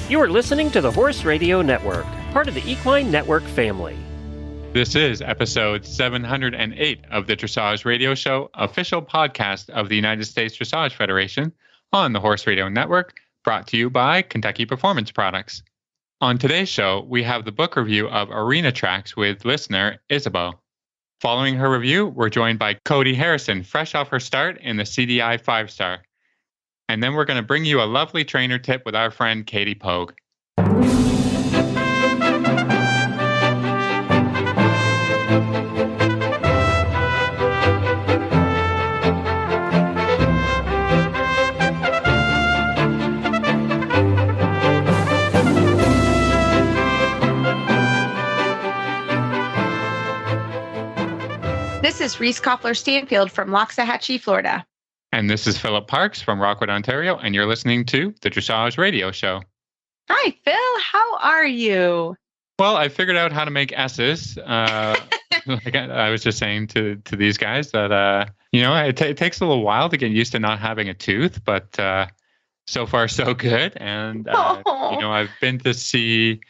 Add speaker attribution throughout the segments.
Speaker 1: You are listening to the Horse Radio Network, part of the Equine Network family.
Speaker 2: This is episode 708 of the Dressage Radio Show, official podcast of the United States Dressage Federation on the Horse Radio Network, brought to you by Kentucky Performance Products. On today's show, we have the book review of Arena Tracks with listener Isabeau. Following her review, we're joined by Codi Harrison, fresh off her start in the CDI 5-star. And then we're going to bring you a lovely trainer tip with our friend Katie Poag.
Speaker 3: This is Reese Koffler-Stanfield from Loxahatchee, Florida.
Speaker 2: And this is Philip Parks from Rockwood, Ontario, and you're listening to the Dressage Radio Show.
Speaker 3: Hi, Phil. How are you?
Speaker 2: Well, I figured out how to make S's. Like I was just saying to these guys that, it takes a little while to get used to not having a tooth, but so far so good. And, I've been to see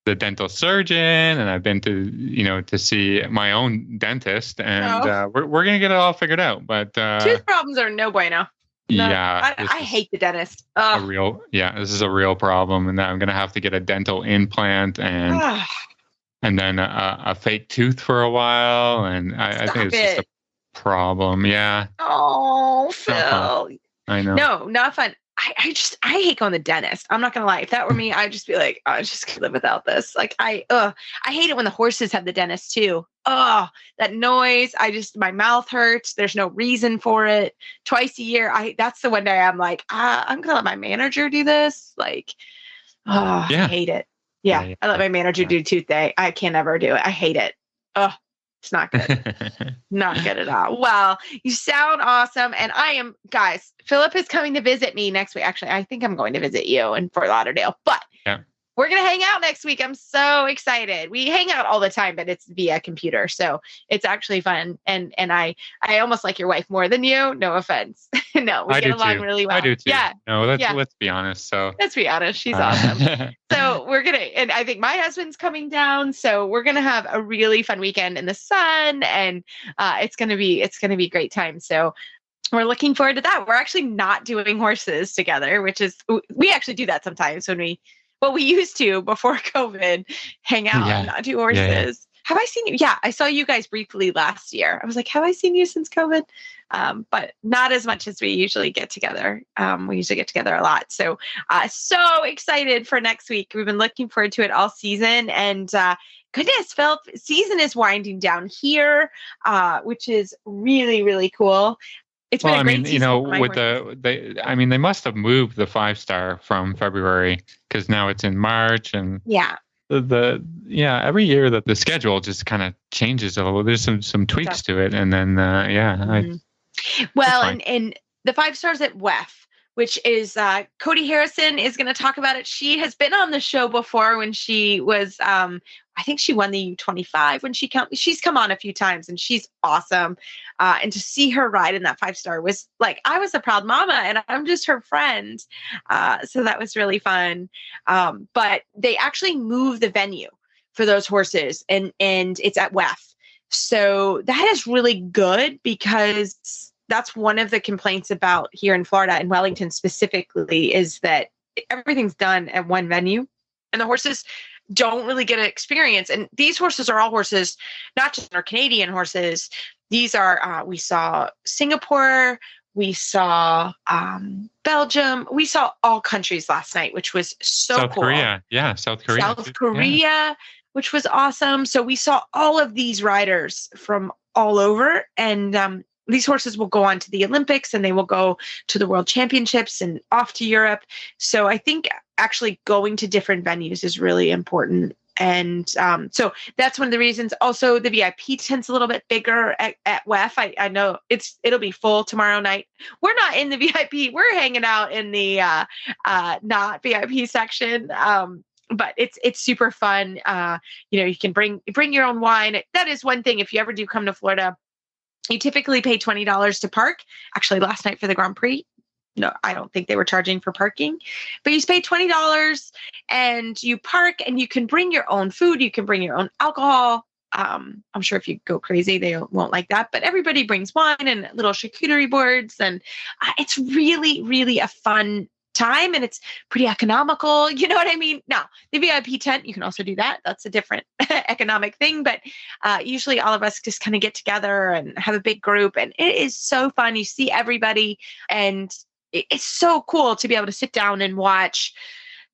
Speaker 2: the dental surgeon, and I've been to see my own dentist, and we're going to get it all figured out. But
Speaker 3: tooth problems are no bueno. No,
Speaker 2: yeah,
Speaker 3: I hate the dentist.
Speaker 2: This is a real problem, and I'm going to have to get a dental implant and then a fake tooth for a while, and I think it's just a problem. Yeah.
Speaker 3: Oh, Phil.
Speaker 2: I know.
Speaker 3: No, not fun. I hate going to the dentist. I'm not going to lie. If that were me, I'd just be like, I just can't live without this. Like, I hate it when the horses have the dentist too. Oh, that noise. My mouth hurts. There's no reason for it. Twice a year. That's the one day I'm like, I'm going to let my manager do this. Like, I hate it. Yeah. I let my manager do tooth day. I can't ever do it. I hate it. Oh, it's not good. Not good at all. Well, you sound awesome. And guys, Philip is coming to visit me next week. Actually, I think I'm going to visit you in Fort Lauderdale, but we're going to hang out next week. I'm so excited. We hang out all the time, but it's via computer. So it's actually fun. And I almost like your wife more than you. No offense. No, we get along really well.
Speaker 2: I do too.
Speaker 3: Yeah.
Speaker 2: No, let's be honest. So
Speaker 3: let's be honest. She's awesome. So and I think my husband's coming down. So we're going to have a really fun weekend in the sun, and it's going to be a great time. So we're looking forward to that. We're actually not doing horses together, we actually do that sometimes when we used to before COVID, hang out and not do horses. Yeah. Have I seen you? Yeah, I saw you guys briefly last year. I was like, have I seen you since COVID? But not as much as we usually get together. We usually get together a lot. So so excited for next week. We've been looking forward to it all season. And goodness, Phil, season is winding down here, which is really, really cool. It's been a great season.
Speaker 2: They must have moved the 5-star from February because now it's in March, and every year that the schedule just kind of changes a little. There's some tweaks to it, and then and the 5-stars at WEF, which is Codi Harrison is going to talk about it. She has been on the show before when she was, I think she won the U25 when she's come on a few times, and she's awesome. And to see her ride in that 5-star was like, I was a proud mama and I'm just her friend. So that was really fun. But they actually moved the venue for those horses, and it's at WEF. So that is really good, because that's one of the complaints about here in Florida and Wellington specifically, is that everything's done at one venue and the horses don't really get an experience. And these horses are all horses, not just our Canadian horses. These are, we saw Singapore, we saw Belgium, we saw all countries last night, which was so South
Speaker 3: cool.
Speaker 2: Korea. Yeah, South
Speaker 3: Korea, which was awesome. So we saw all of these riders from all over, and these horses will go on to the Olympics, and they will go to the World Championships and off to Europe. So I think actually going to different venues is really important. And so that's one of the reasons. Also, the VIP tent's a little bit bigger at WEF. I know it'll be full tomorrow night. We're not in the VIP. We're hanging out in the not VIP section. But it's super fun. You can bring your own wine. That is one thing. If you ever do come to Florida, you typically pay $20 to park. Actually, last night for the Grand Prix, no, I don't think they were charging for parking, but you pay $20 and you park, and you can bring your own food. You can bring your own alcohol. I'm sure if you go crazy, they won't like that, but everybody brings wine and little charcuterie boards, and it's really, really a fun time, and it's pretty economical. You know what I mean? Now, the VIP tent, you can also do that. That's a different economic thing, but usually all of us just kind of get together and have a big group, and it is so fun. You see everybody, and it's so cool to be able to sit down and watch.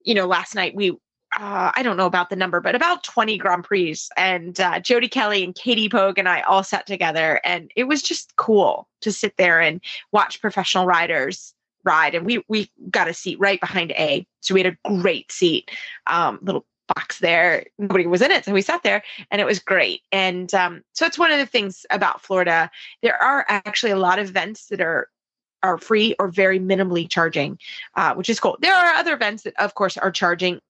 Speaker 3: Last night I don't know about the number, but about 20 Grand Prix, and Jody Kelly and Katie Poag and I all sat together, and it was just cool to sit there and watch professional riders ride. And we got a seat right behind A, so we had a great seat, little box there. Nobody was in it, so we sat there, and it was great. And so it's one of the things about Florida. There are actually a lot of events that are free or very minimally charging, which is cool. There are other events that, of course, are charging.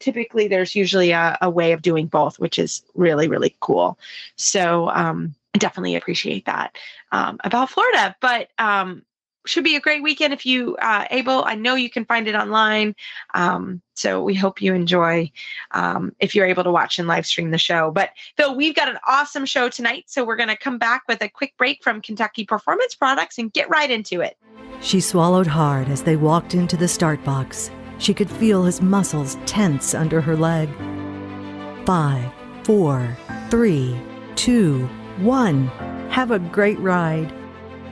Speaker 3: Typically, there's usually a way of doing both, which is really, really cool. So I definitely appreciate that about Florida. But should be a great weekend if you able. I know you can find it online. So we hope you enjoy if you're able to watch and live stream the show. But Phil, we've got an awesome show tonight. So we're going to come back with a quick break from Kentucky Performance Products and get right into it.
Speaker 4: She swallowed hard as they walked into the start box. She could feel his muscles tense under her leg. 5, 4, 3, 2, 1. Have a great ride.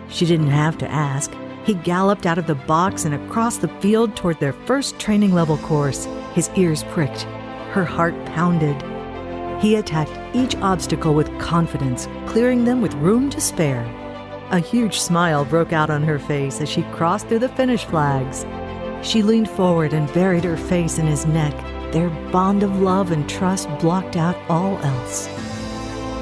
Speaker 4: She didn't have to ask. He galloped out of the box and across the field toward their first training level course. His ears pricked. Her heart pounded. He attacked each obstacle with confidence, clearing them with room to spare. A huge smile broke out on her face as she crossed through the finish flags. She leaned forward and buried her face in his neck. Their bond of love and trust blocked out all else.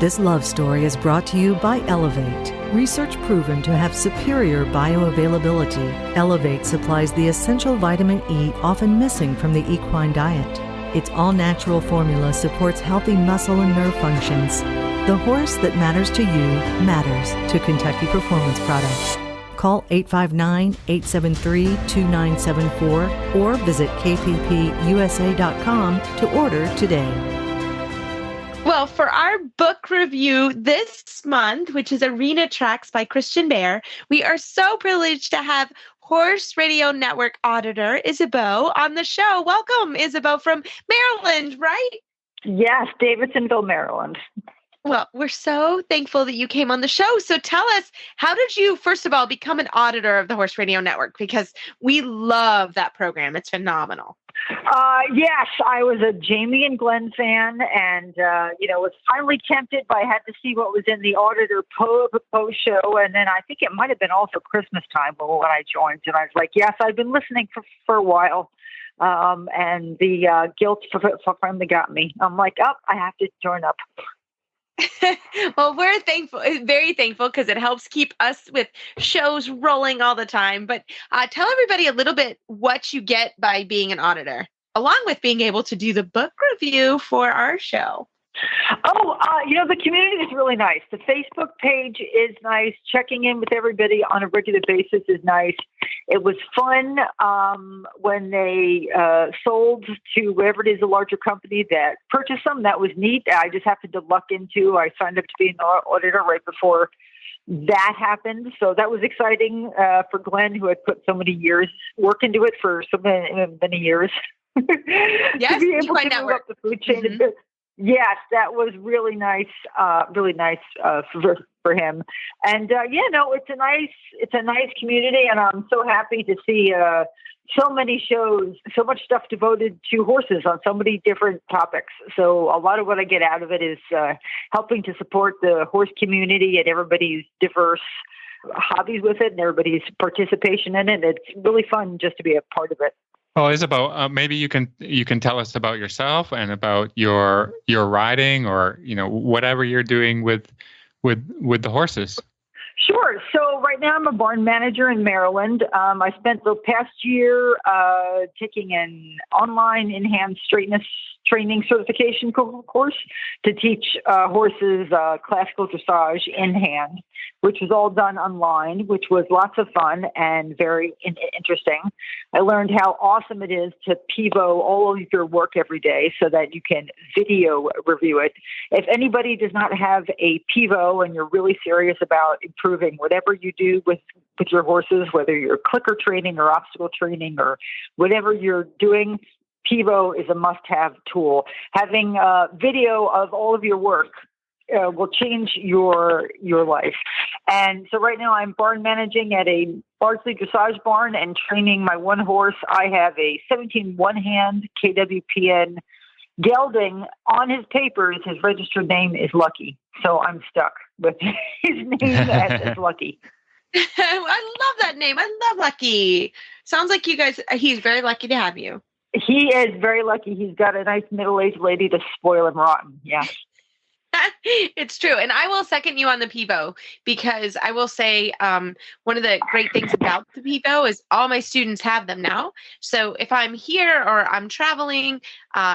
Speaker 4: This love story is brought to you by Elevate. Research proven to have superior bioavailability. Elevate supplies the essential vitamin E often missing from the equine diet. Its all-natural formula supports healthy muscle and nerve functions. The horse that matters to you matters to Kentucky Performance Products. Call 859-873-2974 or visit kppusa.com to order today.
Speaker 3: Well, for our book review this month, which is Arena Tracks by Christian Baier, we are so privileged to have Horse Radio Network Auditor Isabeau on the show. Welcome, Isabeau, from Maryland, right?
Speaker 5: Yes, Davidsonville, Maryland.
Speaker 3: Well, we're so thankful that you came on the show. So tell us, how did you, first of all, become an auditor of the Horse Radio Network? Because we love that program. It's phenomenal.
Speaker 5: Yes, I was a Jamie and Glenn fan, and, was finally tempted, but I had to see what was in the Auditor Poag show. And then I think it might have been also Christmas time when I joined. And I was like, yes, I've been listening for a while. And the guilt finally got me. I'm like, I have to join up.
Speaker 3: Well, we're thankful, very thankful, because it helps keep us with shows rolling all the time. But tell everybody a little bit what you get by being an auditor, along with being able to do the book review for our show.
Speaker 5: The community is really nice. The Facebook page is nice. Checking in with everybody on a regular basis is nice. It was fun when they sold to whatever it is, a larger company that purchased them. That was neat. I just happened to luck into. I signed up to be an auditor right before that happened. So that was exciting for Glenn, who had put so many years work into it for so many years.
Speaker 3: Yes,
Speaker 5: to be able to
Speaker 3: move
Speaker 5: up the food chain a bit. Yes, that was really nice for him. And it's a nice community, and I'm so happy to see so many shows, so much stuff devoted to horses on so many different topics. So a lot of what I get out of it is helping to support the horse community and everybody's diverse hobbies with it and everybody's participation in it. It's really fun just to be a part of it.
Speaker 2: Well, Isabeau, maybe you can tell us about yourself and about your riding, or whatever you're doing with the horses.
Speaker 5: Sure. So right now I'm a barn manager in Maryland. I spent the past year taking an online in-hand straightness training certification course to teach horses classical dressage in hand, which was all done online, which was lots of fun and very interesting. I learned how awesome it is to pivot all of your work every day so that you can video review it. If anybody does not have a pivot and you're really serious about improving whatever you do with your horses, whether you're clicker training or obstacle training or whatever you're doing, pivot is a must-have tool. Having a video of all of your work will change your life. And so right now I'm barn managing at a largely dressage barn and training my one horse. I have a 17 one-hand KWPN gelding. On his papers, his registered name is Lucky. So I'm stuck with his name as Lucky.
Speaker 3: I love that name. I love Lucky. Sounds like you guys, he's very lucky to have you.
Speaker 5: He is very lucky. He's got a nice middle-aged lady to spoil him rotten. Yeah.
Speaker 3: It's true. And I will second you on the pivot, because I will say one of the great things about the pivot is all my students have them now. So if I'm here or I'm traveling,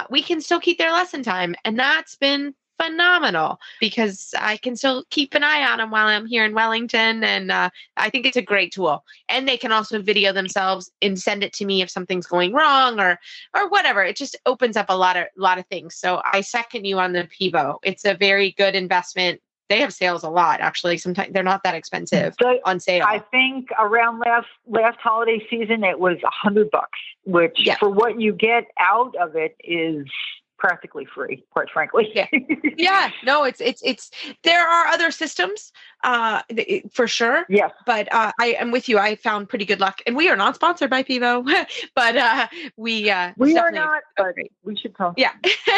Speaker 3: we can still keep their lesson time. And that's been phenomenal, because I can still keep an eye on them while I'm here in Wellington. And I think it's a great tool. And they can also video themselves and send it to me if something's going wrong or whatever. It just opens up a lot of things. So I second you on the pivot. It's a very good investment. They have sales a lot, actually. Sometimes they're not that expensive on sale.
Speaker 5: I think around last holiday season, it was $100, which for what you get out of it is practically free, quite frankly.
Speaker 3: Yeah. No, it's there are other systems for sure.
Speaker 5: Yes.
Speaker 3: But I am with you. I found pretty good luck, and we are not sponsored by Pivot, but we are
Speaker 5: not, but we should talk.
Speaker 3: Yeah.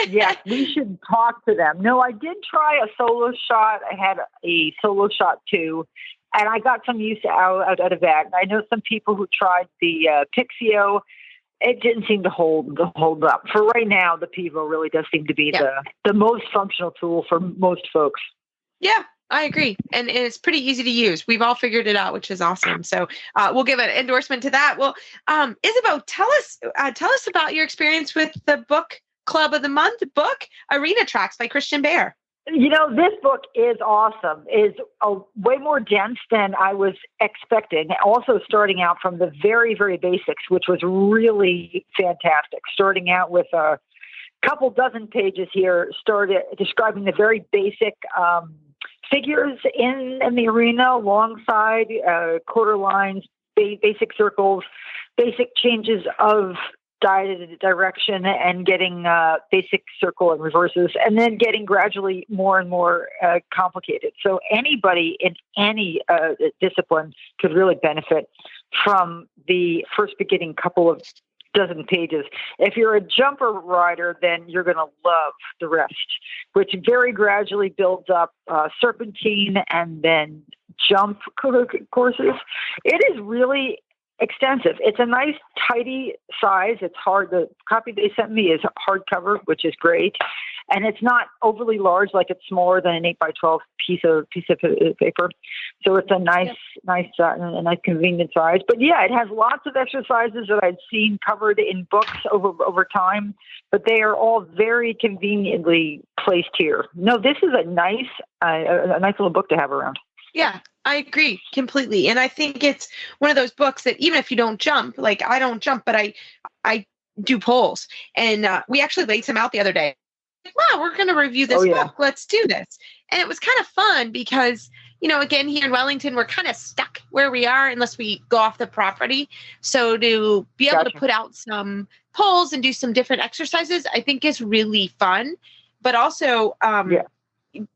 Speaker 5: Yes, we should talk to them. No, I did try a solo shot. I had a solo shot too, and I got some use out of that. And I know some people who tried the Pixio. It didn't seem to hold up. For right now, the pivot really does seem to be the most functional tool for most folks. Yeah,
Speaker 3: I agree. And it's pretty easy to use. We've all figured it out, which is awesome. So we'll give an endorsement to that. Well, Isabeau, tell us about your experience with the book club of the month book, Arena Tracks by Christian Baier.
Speaker 5: You know, this book is awesome. It's way more dense than I was expecting. Also starting out from the very, very basics, which was really fantastic. Starting out with a couple dozen pages here, started describing the very basic figures in the arena, alongside quarter lines, basic circles, basic changes of direction, and getting basic circle and reverses, and then getting gradually more and more complicated. So anybody in any discipline could really benefit from the first beginning couple of dozen pages. If you're a jumper rider, then you're going to love the rest, which very gradually builds up serpentine and then jump courses. It is really extensive. It's a nice, tidy size. It's hard. The copy they sent me is hardcover, which is great, and it's not overly large. Like, it's smaller than an 8x12 piece of paper. So it's a nice, convenient size. But yeah, it has lots of exercises that I'd seen covered in books over time, but they are all very conveniently placed here. No, this is a nice little book to have around.
Speaker 3: Yeah, I agree completely. And I think it's one of those books that even if you don't jump, like I don't jump, but I do polls. And we actually laid some out the other day. Like, wow, we're going to review this book. Let's do this. And it was kind of fun because, you know, again, here in Wellington, we're kind of stuck where we are unless we go off the property. So to be able to put out some polls and do some different exercises, I think is really fun. But also,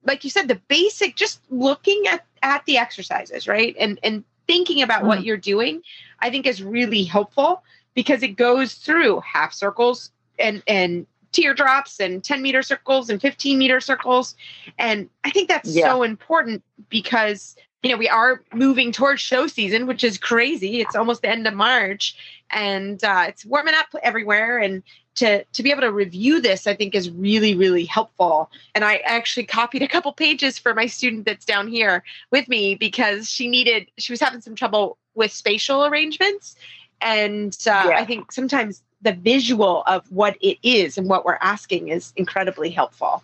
Speaker 3: like you said, the basic, just looking at the exercises, right? And thinking about what you're doing, I think is really helpful because it goes through half circles and teardrops and 10-meter circles and 15-meter circles. And I think that's so important because, you know, we are moving towards show season, which is crazy. It's almost the end of March and it's warming up everywhere. And to be able to review this, I think is really, really helpful. And I actually copied a couple pages for my student that's down here with me because she was having some trouble with spatial arrangements. And I think sometimes the visual of what it is and what we're asking is incredibly helpful.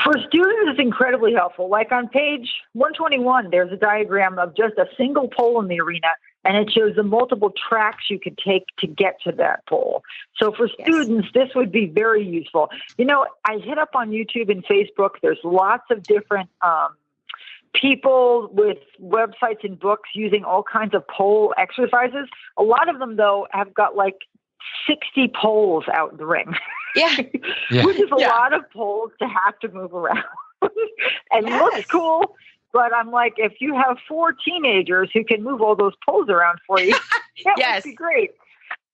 Speaker 5: For students, it's incredibly helpful. Like on page 121, there's a diagram of just a single pole in the arena, and it shows the multiple tracks you could take to get to that pole. So for students, this would be very useful. You know, I hit up on YouTube and Facebook. There's lots of different people with websites and books using all kinds of pole exercises. A lot of them, though, have got like 60 poles out in the ring.
Speaker 3: Yeah.
Speaker 5: Which is a lot of poles to have to move around. And looks cool. But I'm like, if you have 4 teenagers who can move all those poles around for you, that would be great.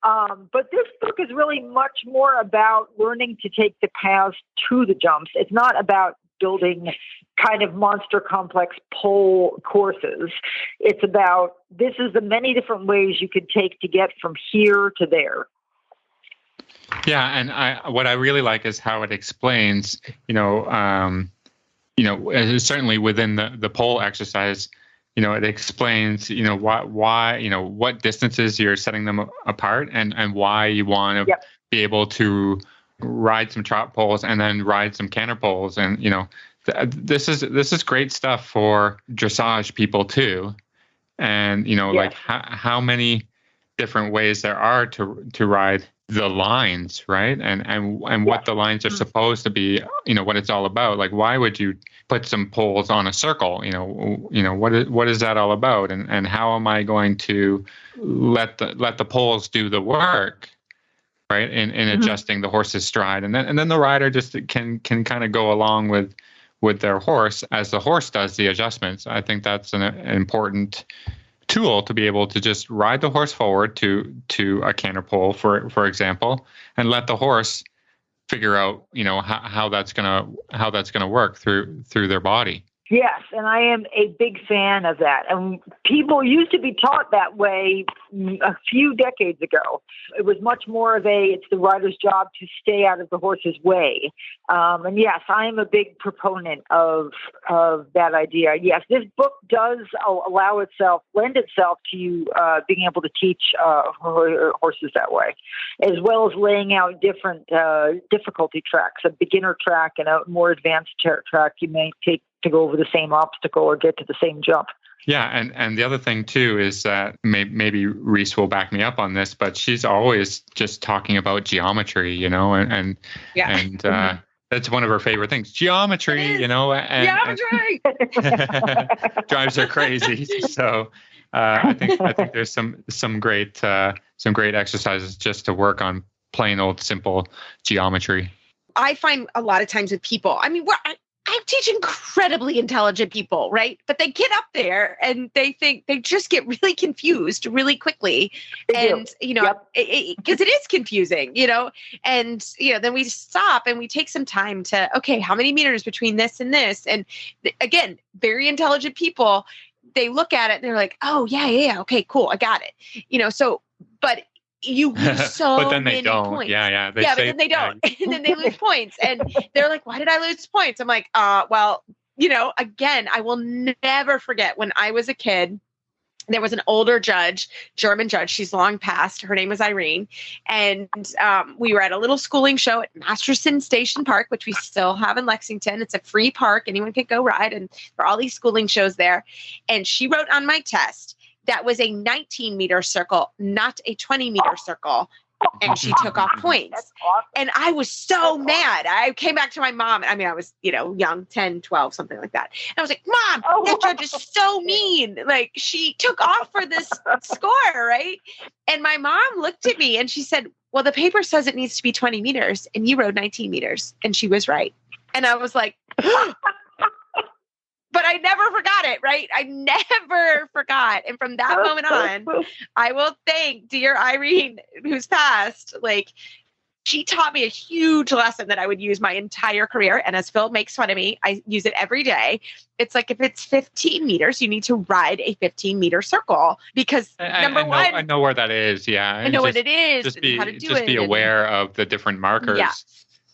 Speaker 5: But this book is really much more about learning to take the paths to the jumps. It's not about building kind of monster complex pole courses. It's about, this is the many different ways you could take to get from here to there.
Speaker 2: Yeah, and what I really like is how it explains, certainly within the pole exercise, it explains, why, what distances you're setting them apart and why you want to be able to ride some trot poles and then ride some canter poles. And, this is great stuff for dressage people too. And, like how many different ways there are to ride the lines, right? And what the lines are supposed to be, what it's all about. Like, why would you put some poles on a circle? What is that all about? And how am I going to let the poles do the work, right? In adjusting the horse's stride, and then the rider just can kind of go along with their horse as the horse does the adjustments. I think that's an important tool to be able to just ride the horse forward to a canter pole, for example, and let the horse figure out, how that's gonna work through their body.
Speaker 5: Yes, and I am a big fan of that. And people used to be taught that way a few decades ago. It was much more of it's the rider's job to stay out of the horse's way. And yes, I am a big proponent of that idea. Yes, this book does lend itself to you being able to teach horses that way, as well as laying out different difficulty tracks, a beginner track and a more advanced track you may take to go over the same obstacle or get to the same jump.
Speaker 2: Yeah, and the other thing too is that maybe Reese will back me up on this, but she's always just talking about geometry, and that's one of her favorite things, geometry, and
Speaker 3: geometry
Speaker 2: drives her crazy. So I think there's some great exercises just to work on plain old simple geometry.
Speaker 3: I find a lot of times with people, I teach incredibly intelligent people, right? But they get up there and they just get really confused really quickly. And, because it is confusing, and, then we stop and we take some time to, okay, how many meters between this and this? And again, very intelligent people, they look at it and they're like, oh, yeah. Okay, cool. I got it. But you lose so
Speaker 2: but then they
Speaker 3: many
Speaker 2: don't.
Speaker 3: points.
Speaker 2: Yeah.
Speaker 3: But then they don't. And then they lose points. And they're like, why did I lose points? I'm like, again, I will never forget when I was a kid. There was an older judge, German judge. She's long passed. Her name is Irene. And we were at a little schooling show at Masterson Station Park, which we still have in Lexington. It's a free park. Anyone can go ride. And there are all these schooling shows there. And she wrote on my test, that was a 19-meter circle, not a 20-meter circle. And she took off points.
Speaker 5: Awesome.
Speaker 3: And I was so mad. I came back to my mom. I was, young, 10, 12, something like that. And I was like, Mom, that judge is so mean. Like, she took off for this score, right? And my mom looked at me and she said, well, the paper says it needs to be 20 meters and you rode 19 meters. And she was right. And I was like, but I never forgot it, right? I never forgot. And from that moment on, I will thank dear Irene, who's passed. Like, she taught me a huge lesson that I would use my entire career. And as Phil makes fun of me, I use it every day. It's like, if it's 15 meters, you need to ride a 15 meter circle because I know where that is. Yeah. I know what it is.
Speaker 2: Just
Speaker 3: how to do
Speaker 2: just
Speaker 3: it.
Speaker 2: Be aware of the different markers,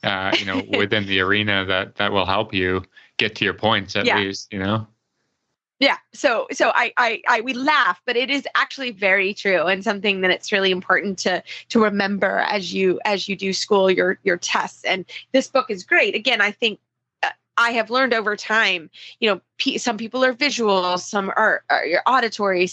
Speaker 2: within the arena that will help you get to your points at least,
Speaker 3: Yeah. So we laugh, but it is actually very true, and something that it's really important to remember as you do school, your tests. And this book is great. Again, I think I have learned over time, some people are visual, some are auditory,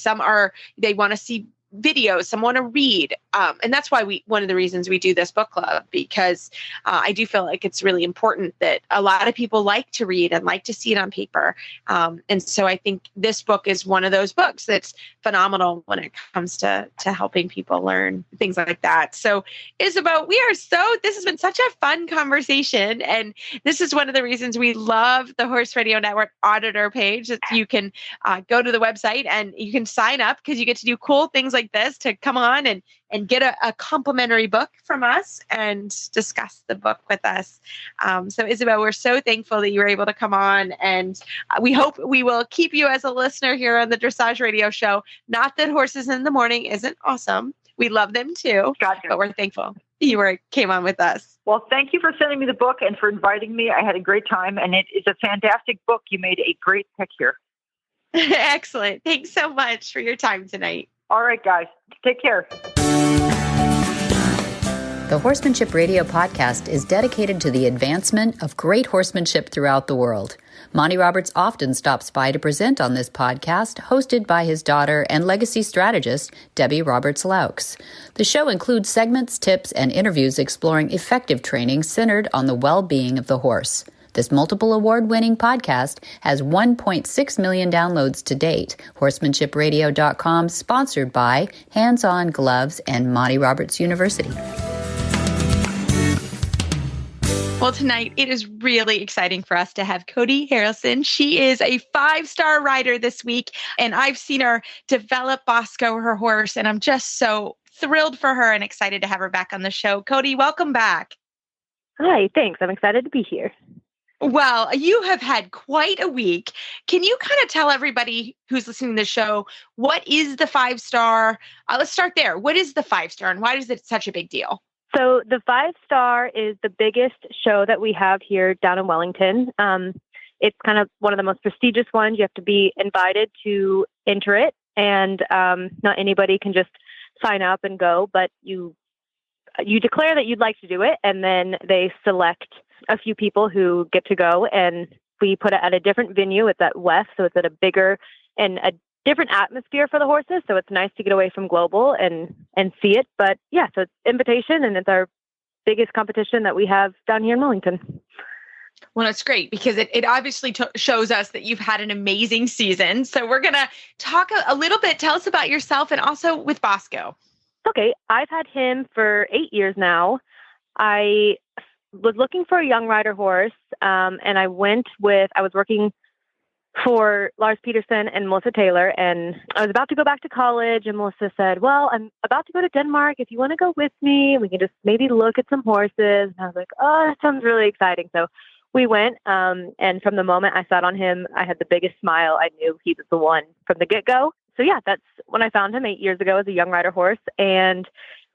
Speaker 3: they want to see videos, some want to read. And that's why one of the reasons we do this book club, because I do feel like it's really important that a lot of people like to read and like to see it on paper. And so I think this book is one of those books that's phenomenal when it comes to helping people learn things like that. So Isabeau, this has been such a fun conversation. And this is one of the reasons we love the Horse Radio Network Auditor page. That you can go to the website and you can sign up, because you get to do cool things like this, to come on and get a complimentary book from us and discuss the book with us. So Isabeau, we're so thankful that you were able to come on, and we hope we will keep you as a listener here on the Dressage Radio Show. Not that Horses in the Morning isn't awesome. We love them too,
Speaker 5: Gotcha.
Speaker 3: But we're thankful you came on with us.
Speaker 5: Well, thank you for sending me the book and for inviting me. I had a great time, and it is a fantastic book. You made a great pick here.
Speaker 3: Excellent. Thanks so much for your time tonight.
Speaker 5: All right, guys. Take care.
Speaker 6: The Horsemanship Radio podcast is dedicated to the advancement of great horsemanship throughout the world. Monty Roberts often stops by to present on this podcast, hosted by his daughter and legacy strategist, Debbie Roberts-Laux. The show includes segments, tips, and interviews exploring effective training centered on the well-being of the horse. This multiple award-winning podcast has 1.6 million downloads to date. HorsemanshipRadio.com, sponsored by Hands On Gloves and Monty Roberts University.
Speaker 3: Well, tonight it is really exciting for us to have Codi Harrison. She is a 5-star rider this week, and I've seen her develop Bosco, her horse, and I'm just so thrilled for her and excited to have her back on the show. Codi, welcome back.
Speaker 7: Hi, thanks. I'm excited to be here.
Speaker 3: Well, you have had quite a week. Can you kind of tell everybody who's listening to the show, what is the 5-star? Let's start there. What is the 5-star, and why is it such a big deal?
Speaker 7: So the 5-star is the biggest show that we have here down in Wellington. It's kind of one of the most prestigious ones. You have to be invited to enter it, and not anybody can just sign up and go, but you declare that you'd like to do it, and then they select a few people who get to go, and we put it at a different venue. It's at WEF, so it's at a bigger and a different atmosphere for the horses. So it's nice to get away from global and see it. But yeah, so it's invitation, and it's our biggest competition that we have down here in Wellington.
Speaker 3: Well, it's great because it obviously shows us that you've had an amazing season. So we're going to talk a little bit. Tell us about yourself and also with Bosco.
Speaker 7: Okay. I've had him for 8 years now. I was looking for a young rider horse, and I was working for Lars Peterson and Melissa Taylor, and I was about to go back to college, and Melissa said, well, I'm about to go to Denmark. If you want to go with me, we can just maybe look at some horses. And I was like, oh, that sounds really exciting. So we went, and from the moment I sat on him, I had the biggest smile. I knew he was the one from the get-go. So yeah, that's when I found him 8 years ago as a young rider horse, and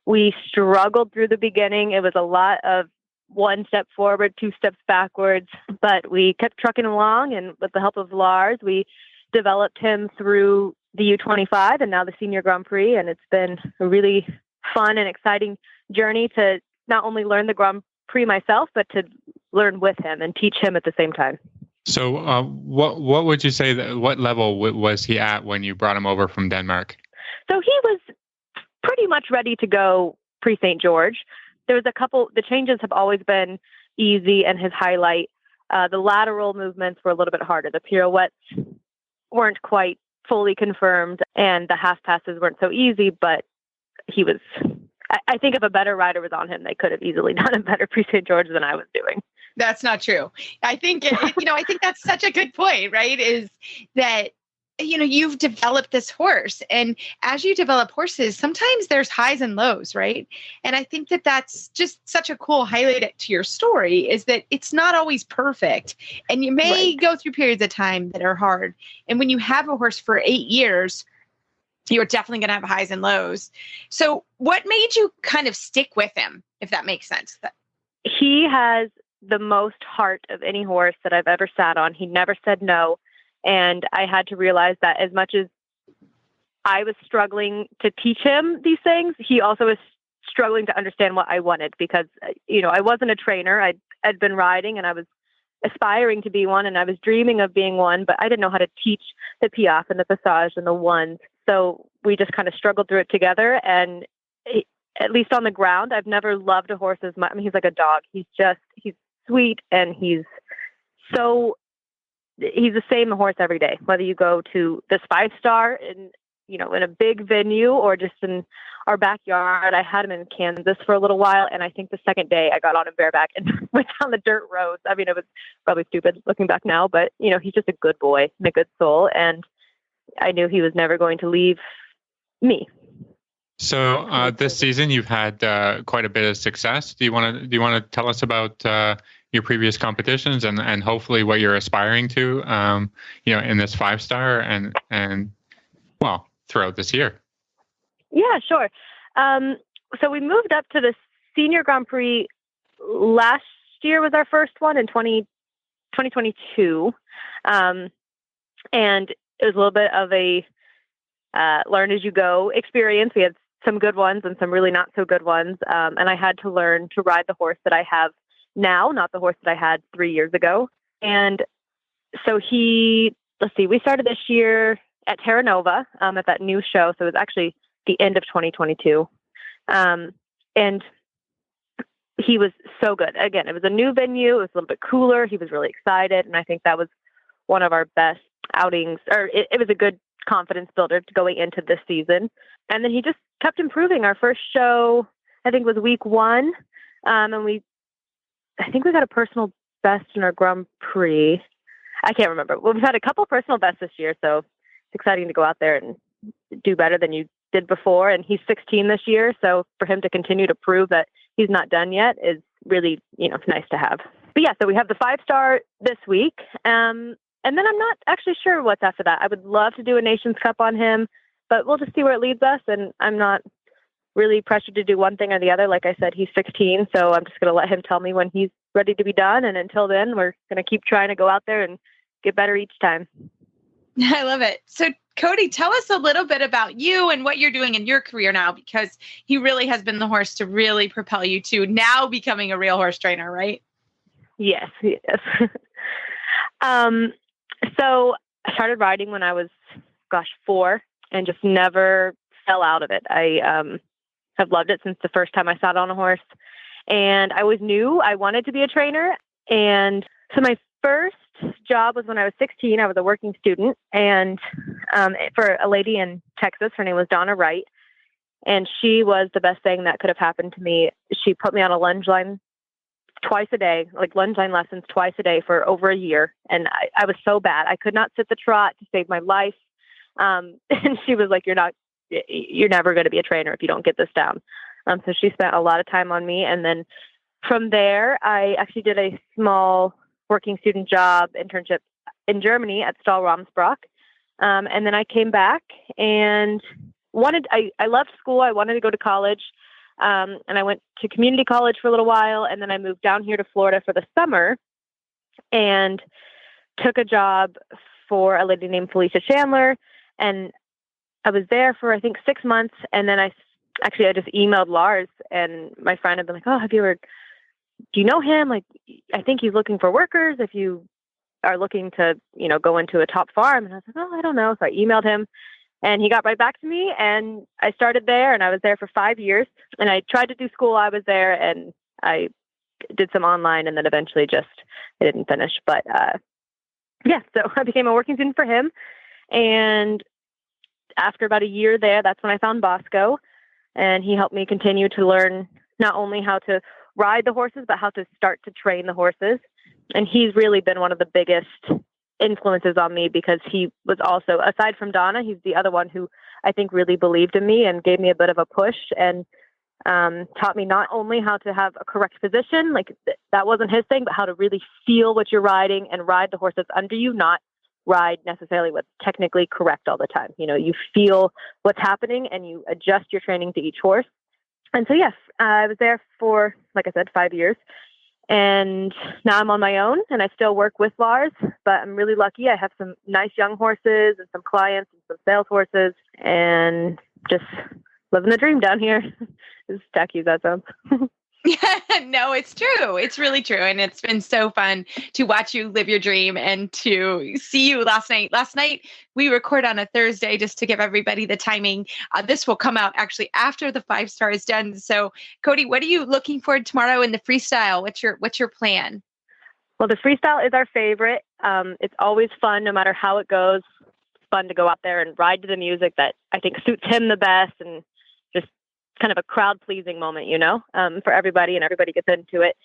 Speaker 7: we struggled through the beginning. It was a lot of 1 step forward, 2 steps backwards, but we kept trucking along, and with the help of Lars, we developed him through the U25 and now the Senior Grand Prix, and it's been a really fun and exciting journey to not only learn the Grand Prix myself, but to learn with him and teach him at the same time.
Speaker 2: So what would you say, what level was he at when you brought him over from Denmark?
Speaker 7: So he was pretty much ready to go pre-St. George. There was the changes have always been easy, and his highlight, the lateral movements were a little bit harder. The pirouettes weren't quite fully confirmed, and the half passes weren't so easy, but he was, I think if a better rider was on him, they could have easily done a better pre-St. George than I was doing.
Speaker 3: That's not true. I think, I think that's such a good point, right? Is that, you've developed this horse, and as you develop horses, sometimes there's highs and lows, right? And I think that that's just such a cool highlight to your story, is that it's not always perfect, and you may go through periods of time that are hard. And when you have a horse for 8 years, you're definitely going to have highs and lows. So what made you kind of stick with him, if that makes sense?
Speaker 7: He has the most heart of any horse that I've ever sat on. He never said no. And I had to realize that as much as I was struggling to teach him these things, he also was struggling to understand what I wanted because, I wasn't a trainer. I'd been riding and I was aspiring to be one and I was dreaming of being one, but I didn't know how to teach the piaffe and the passage and the ones. So we just kind of struggled through it together. And at least on the ground, I've never loved a horse as much. I mean, he's like a dog. He's sweet and he's the same horse every day, whether you go to this 5-star in a big venue or just in our backyard. I had him in Kansas for a little while. And I think the second day I got on him bareback and went down the dirt roads. I mean, it was probably stupid looking back now, but he's just a good boy and a good soul. And I knew he was never going to leave me.
Speaker 2: So this season you've had quite a bit of success. Do you want to tell us about your previous competitions and hopefully what you're aspiring to, in this 5-star and throughout this year?
Speaker 7: Yeah, sure. So we moved up to the Senior Grand Prix last year was our first one in 2022. And it was a little bit of a learn as you go experience. We had some good ones and some really not so good ones. And I had to learn to ride the horse that I have now, not the horse that I had 3 years ago. And so we started this year at Terra Nova at that new show. So it was actually the end of 2022. And he was so good. Again, it was a new venue. It was a little bit cooler. He was really excited. And I think that was one of our best outings, or it was a good confidence builder going into this season. And then he just kept improving. Our first show, I think, was week 1. And I think we got a personal best in our Grand Prix. I can't remember. Well, we've had a couple personal bests this year, so it's exciting to go out there and do better than you did before. And he's 16 this year, so for him to continue to prove that he's not done yet is really, nice to have. But yeah, so we have the 5-star this week. And then I'm not actually sure what's after that. I would love to do a Nations Cup on him, but we'll just see where it leads us. And I'm not really pressured to do one thing or the other. Like I said, he's 16, so I'm just going to let him tell me when he's ready to be done. And until then, we're going to keep trying to go out there and get better each time.
Speaker 3: I love it. So Codi, tell us a little bit about you and what you're doing in your career now, because he really has been the horse to really propel you to now becoming a real horse trainer, right?
Speaker 7: Yes. So I started riding when I was, 4 and just never fell out of it. I have loved it since the first time I sat on a horse. And I always knew I wanted to be a trainer. And so my first job was when I was 16. I was a working student and for a lady in Texas. Her name was Donna Wright. And she was the best thing that could have happened to me. She put me on a lunge line twice a day, like lunge line lessons twice a day for over a year. And I was so bad. I could not sit the trot to save my life. And she was like, you're never going to be a trainer if you don't get this down. So she spent a lot of time on me. And then from there, I actually did a small working student job internship in Germany at Stahl Ramsbrock. And then I came back and I left school. I wanted to go to college. And I went to community college for a little while. And then I moved down here to Florida for the summer and took a job for a lady named Felicia Chandler. And I was there for, I think, 6 months. And then I just emailed Lars, and my friend had been like, oh, do you know him? Like, I think he's looking for workers if you are looking to, go into a top farm. And I was like, oh, I don't know. So I emailed him and he got right back to me, and I started there, and I was there for 5 years, and I tried to do school. I was there and I did some online, and then eventually I didn't finish, but, so I became a working student for him. And after about a year there, that's when I found Bosco, and he helped me continue to learn not only how to ride the horses, but how to start to train the horses. And he's really been one of the biggest influences on me, because he was also, aside from Donna, he's the other one who I think really believed in me and gave me a bit of a push, and taught me not only how to have a correct position, like that wasn't his thing, but how to really feel what you're riding and ride the horse that's under you, not ride necessarily what's technically correct all the time. You feel what's happening and you adjust your training to each horse. And so, yes, I was there for, like I said, 5 years. And now I'm on my own, and I still work with Lars, but I'm really lucky. I have some nice young horses and some clients and some sales horses, and just living the dream down here. As tacky as that sounds.
Speaker 3: Yeah, no, it's true. It's really true. And it's been so fun to watch you live your dream and to see you last night. Last night, we record on a Thursday just to give everybody the timing. This will come out actually after the 5-star is done. So, Codi, what are you looking for tomorrow in the freestyle? What's your plan?
Speaker 7: Well, the freestyle is our favorite. It's always fun, no matter how it goes. It's fun to go out there and ride to the music that I think suits him the best, and just kind of a crowd pleasing moment, for everybody, and everybody gets into it.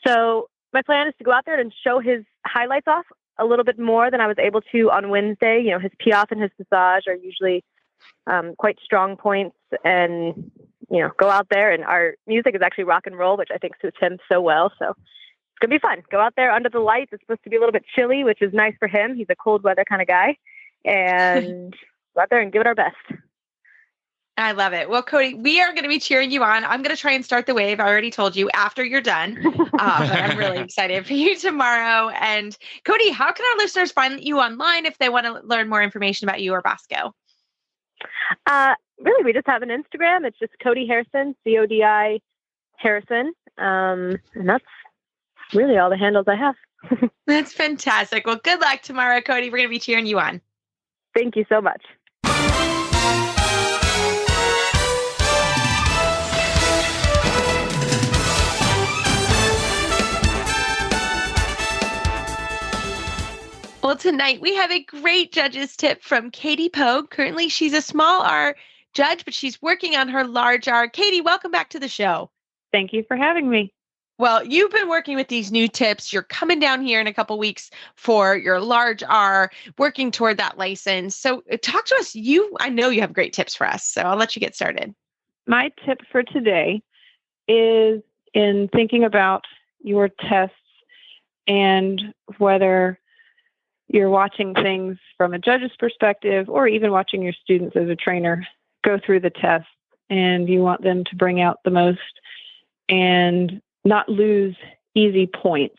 Speaker 7: So my plan is to go out there and show his highlights off a little bit more than I was able to on Wednesday. His piaffe and his passage are usually quite strong points, and, go out there, and our music is actually rock and roll, which I think suits him so well. So it's going to be fun. Go out there under the lights. It's supposed to be a little bit chilly, which is nice for him. He's a cold weather kind of guy, and go out there and give it our best.
Speaker 3: I love it. Well, Codi, we are going to be cheering you on. I'm going to try and start the wave. I already told you after you're done, but I'm really excited for you tomorrow. And Codi, how can our listeners find you online if they want to learn more information about you or Bosco?
Speaker 7: Really, we just have an Instagram. It's just Codi Harrison, CODI Harrison. And that's really all the handles I have.
Speaker 3: That's fantastic. Well, good luck tomorrow, Codi. We're going to be cheering you on.
Speaker 7: Thank you so much.
Speaker 3: Well, tonight we have a great judge's tip from Katie Poag. Currently, she's a small R judge, but she's working on her large R. Katie, welcome back to the show.
Speaker 8: Thank you for having me.
Speaker 3: Well, you've been working with these new tips. You're coming down here in a couple weeks for your large R, working toward that license. So talk to us. I know you have great tips for us, so I'll let you get started.
Speaker 8: My tip for today is in thinking about your tests and whether you're watching things from a judge's perspective or even watching your students as a trainer go through the test, and you want them to bring out the most and not lose easy points.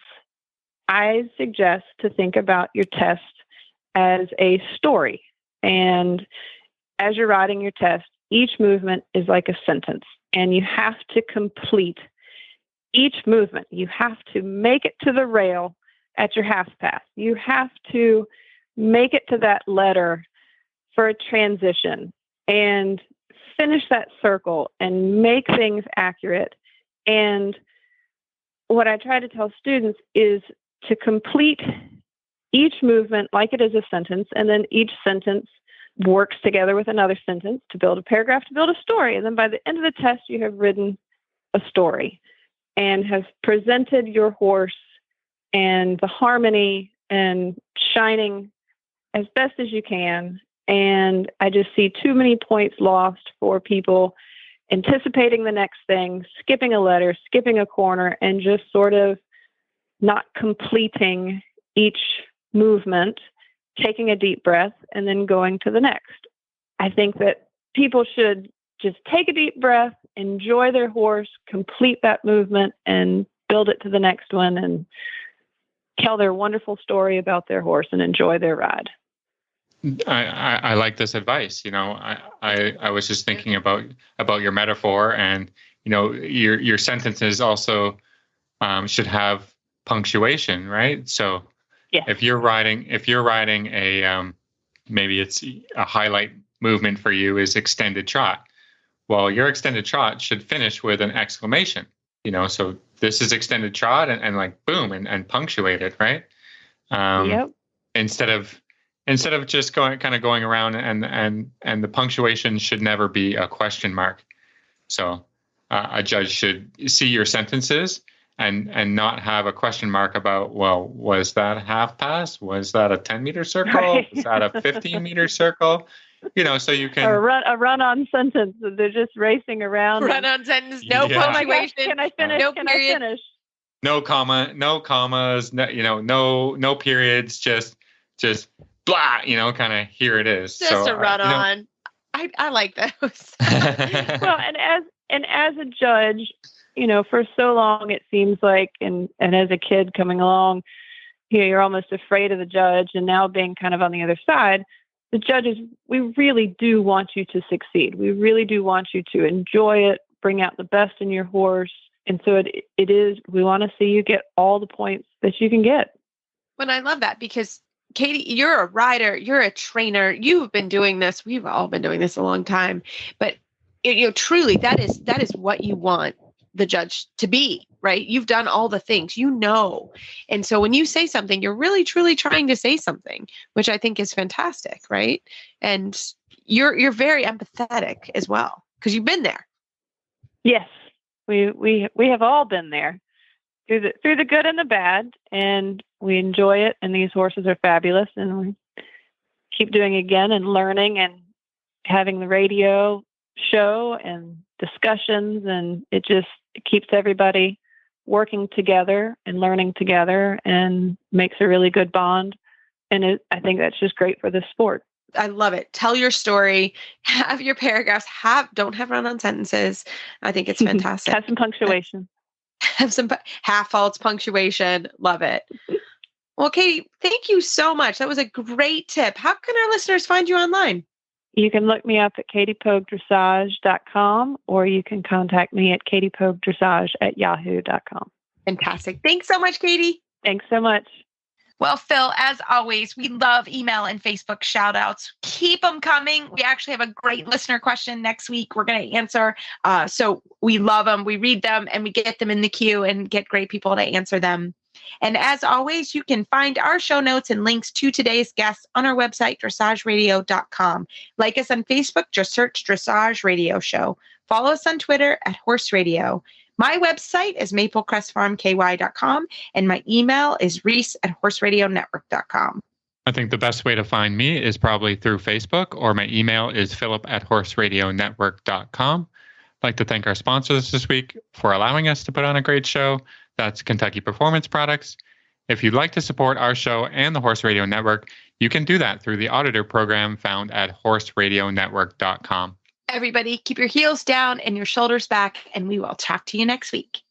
Speaker 8: I suggest to think about your test as a story. And as you're writing your test, each movement is like a sentence, and you have to complete each movement. You have to make it to the rail at your half pass. You have to make it to that letter for a transition and finish that circle and make things accurate. And what I try to tell students is to complete each movement like it is a sentence, and then each sentence works together with another sentence to build a paragraph, to build a story. And then by the end of the test, you have written a story and have presented your horse and the harmony and shining as best as you can. And I just see too many points lost for people anticipating the next thing, skipping a letter, skipping a corner, and just sort of not completing each movement, taking a deep breath, and then going to the next. I think that people should just take a deep breath, enjoy their horse, complete that movement, and build it to the next one, and tell their wonderful story about their horse and enjoy their ride.
Speaker 2: I like this advice. I was just thinking about your metaphor, and your sentences also should have punctuation, right? So
Speaker 8: yes.
Speaker 2: if you're writing a maybe it's a highlight movement for you is extended trot. Well, your extended trot should finish with an exclamation. So this is extended trot and like boom and punctuate it, right?
Speaker 8: Yep.
Speaker 2: Instead of just going around and the punctuation should never be a question mark. So a judge should see your sentences and not have a question mark about, well, was that a half pass? Was that a 10-meter circle? Right. Was that a 15-meter circle? So you can
Speaker 8: a run-on sentence. They're just racing around.
Speaker 3: Run-on sentence, no punctuation.
Speaker 8: Can I finish?
Speaker 3: No
Speaker 8: can
Speaker 3: period.
Speaker 8: I finish?
Speaker 2: No comma, no commas. No periods. Just blah. Kind of here it is.
Speaker 3: Just a run-on. I like those.
Speaker 8: Well, and as a judge, for so long it seems like, and as a kid coming along, you're almost afraid of the judge, and now being kind of on the other side, the judges, we really do want you to succeed. We really do want you to enjoy it, bring out the best in your horse. And so it is, we want to see you get all the points that you can get.
Speaker 3: Well, I love that because Katie, you're a rider, you're a trainer, you've been doing this. We've all been doing this a long time, but truly that is what you want the judge to be, right? You've done all the things, And so when you say something, you're really, truly trying to say something, which I think is fantastic. Right. And you're very empathetic as well, because you've been there.
Speaker 8: Yes, we have all been there through the good and the bad, and we enjoy it. And these horses are fabulous, and we keep doing it again and learning and having the radio show and discussions, and it keeps everybody working together and learning together and makes a really good bond. And I think that's just great for the sport.
Speaker 3: I love it. Tell your story, have your paragraphs, don't have run-on sentences. I think it's fantastic.
Speaker 8: Have some punctuation.
Speaker 3: Have some half faults, punctuation. Love it. Well, Katie, thank you so much. That was a great tip. How can our listeners find you online?
Speaker 8: You can look me up at katiepogdressage.com, or you can contact me at katiepogdressage@yahoo.com.
Speaker 3: Fantastic. Thanks so much, Katie.
Speaker 8: Thanks so much.
Speaker 3: Well, Phil, as always, we love email and Facebook shout outs. Keep them coming. We actually have a great listener question next week we're going to answer. So we love them. We read them and we get them in the queue and get great people to answer them. And as always, you can find our show notes and links to today's guests on our website, dressageradio.com. Like us on Facebook, just search Dressage Radio Show. Follow us on Twitter at Horse Radio. My website is maplecrestfarmky.com, and my email is reese@horseradionetwork.com.
Speaker 2: I think the best way to find me is probably through Facebook, or my email is philip@horseradionetwork.com. I'd like to thank our sponsors this week for allowing us to put on a great show. That's Kentucky Performance Products. If you'd like to support our show and the Horse Radio Network, you can do that through the Auditor program found at horseradionetwork.com.
Speaker 3: Everybody, keep your heels down and your shoulders back, and we will talk to you next week.